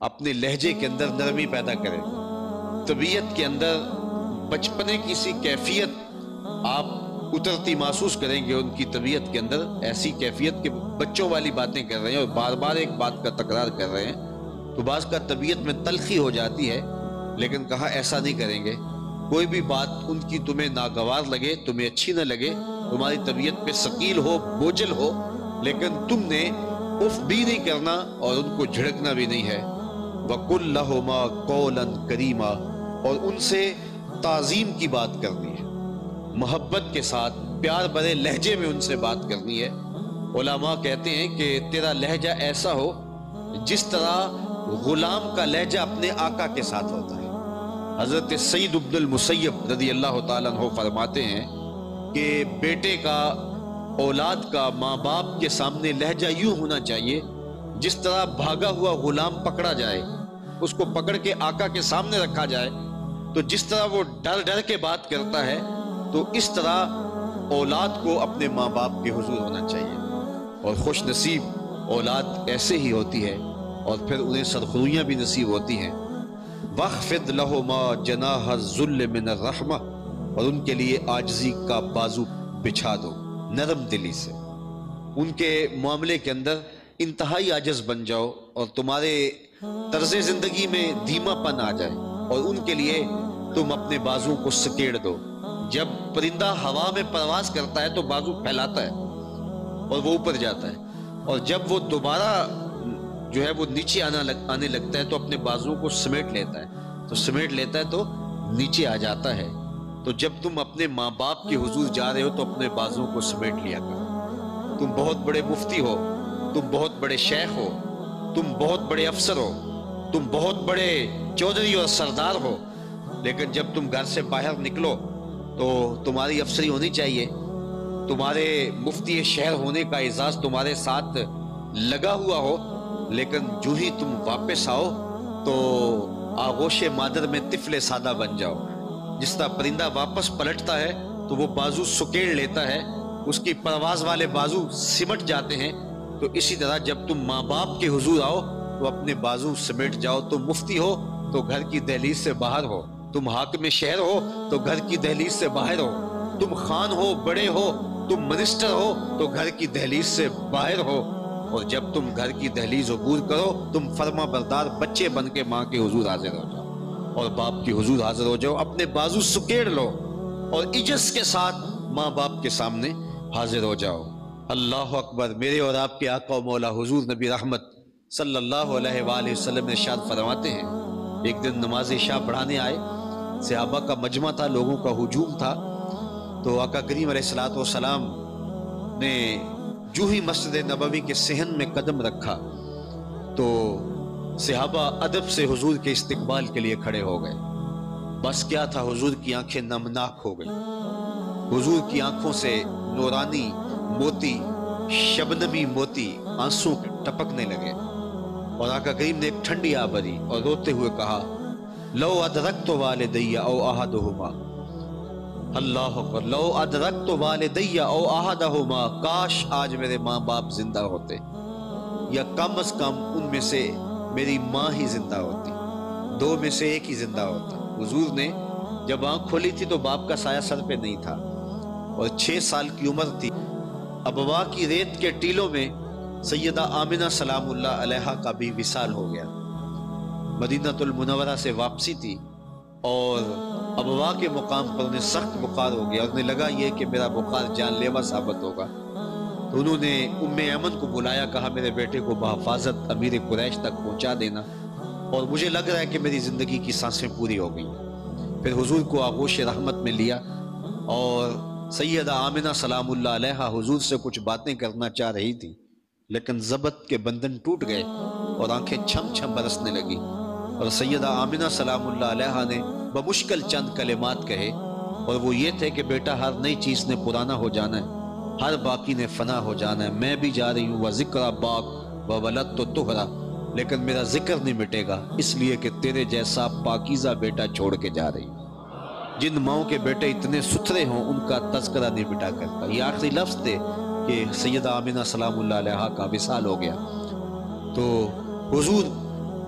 اپنے لہجے کے اندر نرمی پیدا کرے، طبیعت کے اندر بچپنے کی سی کیفیت آپ اترتی محسوس کریں گے ان کی طبیعت کے اندر، ایسی کیفیت کہ بچوں والی باتیں کر رہے ہیں اور بار بار ایک بات کا تکرار کر رہے ہیں، تو بعض کا طبیعت میں تلخی ہو جاتی ہے، لیکن کہا ایسا نہیں کریں گے۔ کوئی بھی بات ان کی تمہیں ناگوار لگے، تمہیں اچھی نہ لگے، تمہاری طبیعت پہ ثقیل ہو، بوجھل ہو، لیکن تم نے اف بھی نہیں کرنا اور ان کو جھڑکنا بھی نہیں ہے۔ وَقُلْ لَهُمَا قَوْلًا كَرِيمًا، اور ان سے تعظیم کی بات کرنی ہے، محبت کے ساتھ پیار بھرے لہجے میں ان سے بات کرنی ہے۔ علماء کہتے ہیں کہ تیرا لہجہ ایسا ہو جس طرح غلام کا لہجہ اپنے آقا کے ساتھ ہوتا ہے۔ حضرت سعید بن المسیب رضی اللہ تعالیٰ عنہ فرماتے ہیں کہ بیٹے کا، اولاد کا ماں باپ کے سامنے لہجہ یوں ہونا چاہیے جس طرح بھاگا ہوا غلام پکڑا جائے، اس کو پکڑ کے آقا کے سامنے رکھا جائے تو جس طرح وہ ڈر ڈر کے بات کرتا ہے، تو اس طرح اولاد کو اپنے ماں باپ کے حضور ہونا چاہیے۔ اور خوش نصیب اولاد ایسے ہی ہوتی ہے، اور پھر انہیں سرخرویاں بھی نصیب ہوتی ہیں۔ وَاخْفِضْ لَهُمَا جَنَاحَ الذُّلِّ مِنَ الرَّحْمَةِ، اور ان کے لیے عاجزی کا بازو بچھا دو نرم دلی سے، ان کے معاملے کے اندر انتہائی عاجز بن جاؤ اور تمہارے طرز زندگی میں دھیما پن آ جائے، اور ان کے لیے تم اپنے بازو کو سکیڑ دو۔ جب پرندہ ہوا میں پرواز کرتا ہے تو بازو پھیلاتا ہے اور وہ اوپر جاتا ہے، اور جب وہ دوبارہ جو ہے وہ نیچے آنے لگتا ہے تو اپنے بازو کو سمیٹ لیتا ہے، تو سمیٹ لیتا ہے تو نیچے آ جاتا ہے۔ تو جب تم اپنے ماں باپ کے حضور جا رہے ہو تو اپنے بازو کو سمیٹ لیا کرو۔ تم بہت بڑے مفتی ہو، تم بہت بڑے شیخ ہو، تم بہت بڑے افسر ہو، تم بہت بڑے چودھری اور سردار ہو، لیکن جب تم گھر سے باہر نکلو تو تمہاری افسری ہونی چاہیے، تمہارے مفتی شہر ہونے کا اعزاز تمہارے ساتھ لگا ہوا ہو، لیکن جو ہی تم واپس آؤ تو آغوش مادر میں طفل سادہ بن جاؤ۔ جس طرح پرندہ واپس پلٹتا ہے تو وہ بازو سکیڑ لیتا ہے، اس کی پرواز والے بازو سمٹ جاتے ہیں، تو اسی طرح جب تم ماں باپ کے حضور آؤ تو اپنے بازو سمیٹ جاؤ۔ تم مفتی ہو تو گھر کی دہلیز سے باہر ہو، تم حاکم شہر ہو تو گھر کی دہلیز سے باہر ہو، تم خان ہو، بڑے ہو، تم منسٹر ہو تو گھر کی دہلیز سے باہر ہو، اور جب تم گھر کی دہلیز عبور کرو تم فرما بردار بچے بن کے ماں کے حضور حاضر ہو جاؤ اور باپ کے حضور حاضر ہو جاؤ، اپنے بازو سکیڑ لو اور عجز کے ساتھ ماں باپ کے سامنے حاضر ہو جاؤ۔ اللہ اکبر۔ میرے اور آپ کے آقا و مولا حضور نبی رحمت صلی اللہ علیہ وآلہ وسلم نے ارشاد فرماتے ہیں، ایک دن نماز عشاء پڑھانے آئے، صحابہ کا مجمع تھا، لوگوں کا ہجوم تھا، تو آقا کریم علیہ الصلوۃ والسلام نے جو ہی مسجد نبوی کے صحن میں قدم رکھا تو صحابہ ادب سے حضور کے استقبال کے لیے کھڑے ہو گئے۔ بس کیا تھا، حضور کی آنکھیں نمناک ہو گئی، حضور کی آنکھوں سے نورانی موتی، شبنمی موتی آنسوں ٹپکنے لگے، اور آقا کریم نے ایک ٹھنڈی آہ بھری اور روتے ہوئے کہا، لو ادرکت والدی او احدہما، اللہ اکبر، لو ادرکت والدی او احدہما، کاش آج میرے ماں باپ زندہ ہوتے، یا کم از کم ان میں سے میری ماں ہی زندہ ہوتی، دو میں سے ایک ہی زندہ ہوتا۔ حضور نے جب آنکھ کھولی تھی تو باپ کا سایہ سر پہ نہیں تھا، اور 6 سال کی عمر تھی۔ ابوا کی ریت کے ٹیلوں میں سیدہ آمنہ سلام اللہ علیہا کا بھی وصال ہو گیا، مدینہ المنورہ سے واپسی تھی، اور ابوا کے مقام پر انہیں سخت بخار ہو گیا، انہیں لگا یہ کہ میرا بخار جان لیوا ثابت ہوگا، تو انہوں نے ام ایمن کو بلایا، کہا میرے بیٹے کو بحفاظت امیر قریش تک پہنچا دینا، اور مجھے لگ رہا ہے کہ میری زندگی کی سانسیں پوری ہو گئی۔ پھر حضور کو آغوش رحمت میں لیا، اور سیدہ آمنہ سلام اللہ علیہا حضور سے کچھ باتیں کرنا چاہ رہی تھی، لیکن ضبط کے بندھن ٹوٹ گئے اور آنکھیں چھم چھم برسنے لگی، اور سیدہ آمنہ سلام اللہ علیہا نے بمشکل چند کلمات کہے، اور وہ یہ تھے کہ بیٹا ہر نئی چیز نے پرانا ہو جانا ہے، ہر باقی نے فنا ہو جانا ہے، میں بھی جا رہی ہوں، وَذِكْرَ بَاقٍ وَوَلَدْتُ طُهْرًا، لیکن میرا ذکر نہیں مٹے گا، اس لیے کہ تیرے جیسا پاکیزہ بیٹا چھوڑ کے جا رہی ہوں۔ جن ماؤں کے بیٹے اتنے ستھرے ہوں ان کا تذکرہ نہیں مٹا کرتا۔ یہ آخری لفظ تھے کہ سیدہ آمنہ سلام اللہ علیہا کا وصال ہو گیا، تو حضور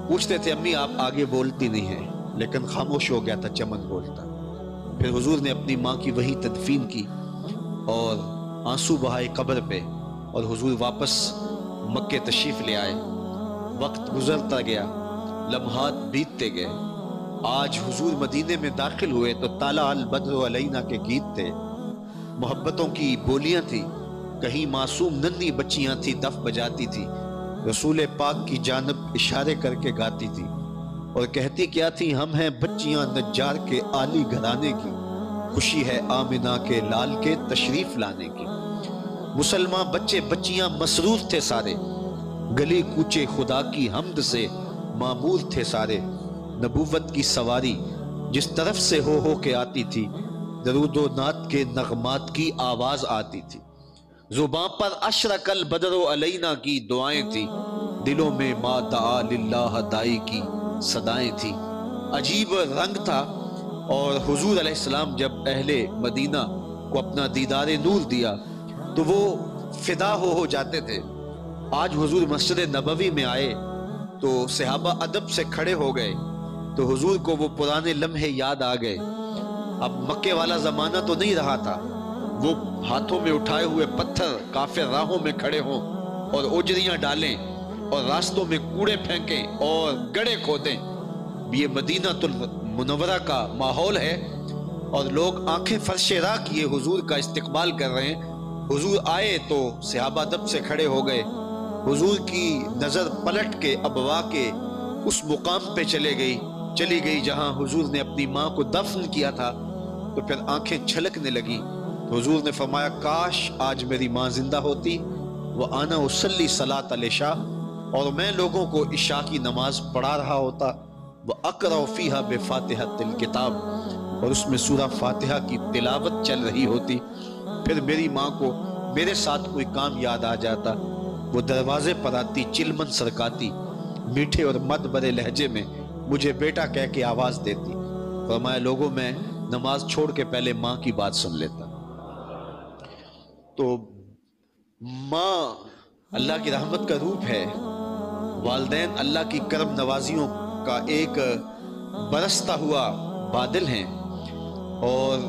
پوچھتے تھے امی آپ آگے بولتی نہیں ہیں، لیکن خاموش ہو گیا تھا چمن بولتا۔ پھر حضور نے اپنی ماں کی وہی تدفین کی اور آنسو بہائے قبر پہ، اور حضور واپس مکے تشریف لے آئے۔ وقت گزرتا گیا، لمحات بیتتے گئے۔ آج حضور مدینے میں داخل ہوئے تو طلع البدر علینا کے گیت تھے، محبتوں کی بولیاں تھی، کہیں معصوم ننھی بچیاں تھی دف بجاتی تھی، رسول پاک کی جانب اشارے کر کے گاتی تھی اور کہتی کیا تھی، ہم ہیں بچیاں نجار کے عالی گھرانے کی، خوشی ہے آمنہ کے لال کے تشریف لانے کی۔ مسلمان بچے بچیاں مسرور تھے سارے، گلی کوچے خدا کی حمد سے معمور تھے سارے۔ نبوت کی سواری جس طرف سے ہو کے آتی تھی، درود و نعت کے نغمات کی آواز آتی تھی۔ زباں پر اشرق البدر علینا کی دعائیں تھی، دلوں میں ما دعا للہ دائی کی صدائیں تھی۔ عجیب رنگ تھا، اور حضور علیہ السلام جب اہل مدینہ کو اپنا دیدار نور دیا تو وہ فدا ہو جاتے تھے۔ آج حضور مسجد نبوی میں آئے تو صحابہ ادب سے کھڑے ہو گئے، تو حضور کو وہ پرانے لمحے یاد آ گئے۔ اب مکے والا زمانہ تو نہیں رہا تھا، وہ ہاتھوں میں اٹھائے ہوئے پتھر کافر راہوں میں کھڑے ہوں اور اجریاں ڈالیں اور راستوں میں کوڑے پھینکیں اور گڑھے کھودیں۔ یہ مدینہ المنورہ کا ماحول ہے اور لوگ آنکھیں فرش راہ کیے حضور کا استقبال کر رہے ہیں۔ حضور آئے تو صحابہ ادب سے کھڑے ہو گئے، حضور کی نظر پلٹ کے ابوا کے اس مقام پہ چلی گئی جہاں حضور نے اپنی ماں کو دفن کیا تھا، تو پھر آنکھیں چھلکنے لگی۔ تو حضور نے فرمایا کاش آج میری ماں زندہ ہوتی، وَأَنَا أُصَلِّي صَلَاةَ الْعِشَاءِ، اور میں لوگوں کو عشاء کی نماز پڑھا رہا ہوتا، وَأَقْرَأُ فِيهَا بِفَاتِحَةِ الْكِتَابِ، اور اس میں سورہ فاتحہ کی تلاوت چل رہی ہوتی۔ پھر میری ماں کو میرے ساتھ کوئی کام یاد آ جاتا، وہ دروازے پر آتی، چلمن سرکاتی، میٹھے اور مد برے لہجے میں مجھے بیٹا کہہ کے آواز دیتی۔ فرمایا لوگوں میں نماز چھوڑ کے پہلے ماں کی بات سن لیتا۔ تو ماں اللہ کی رحمت کا روپ ہے، والدین اللہ کی کرم نوازیوں کا ایک برستا ہوا بادل ہیں، اور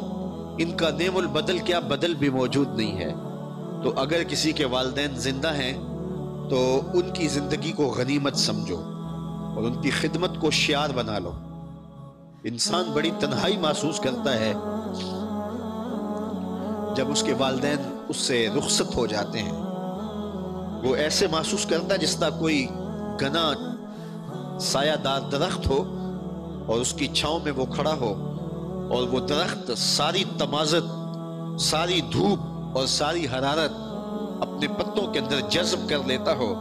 ان کا نعم البدل کیا بدل بھی موجود نہیں ہے۔ تو اگر کسی کے والدین زندہ ہیں تو ان کی زندگی کو غنیمت سمجھو اور ان کی خدمت کو شعار بنا لو۔ انسان بڑی تنہائی محسوس کرتا ہے جب اس کے والدین اس سے رخصت ہو جاتے ہیں۔ وہ ایسے محسوس کرتا ہے جس طرح کوئی گنا سایہ دار درخت ہو اور اس کی چھاؤں میں وہ کھڑا ہو، اور وہ درخت ساری تمازت، ساری دھوپ اور ساری حرارت اپنے پتوں کے اندر جذب کر لیتا ہو،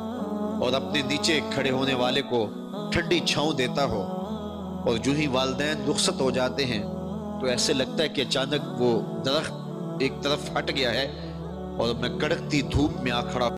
اور اپنے نیچے کھڑے ہونے والے کو ٹھنڈی چھاؤں دیتا ہو۔ اور جو ہی والدین رخصت ہو جاتے ہیں تو ایسے لگتا ہے کہ اچانک وہ درخت ایک طرف ہٹ گیا ہے اور میں کڑکتی دھوپ میں آ کھڑا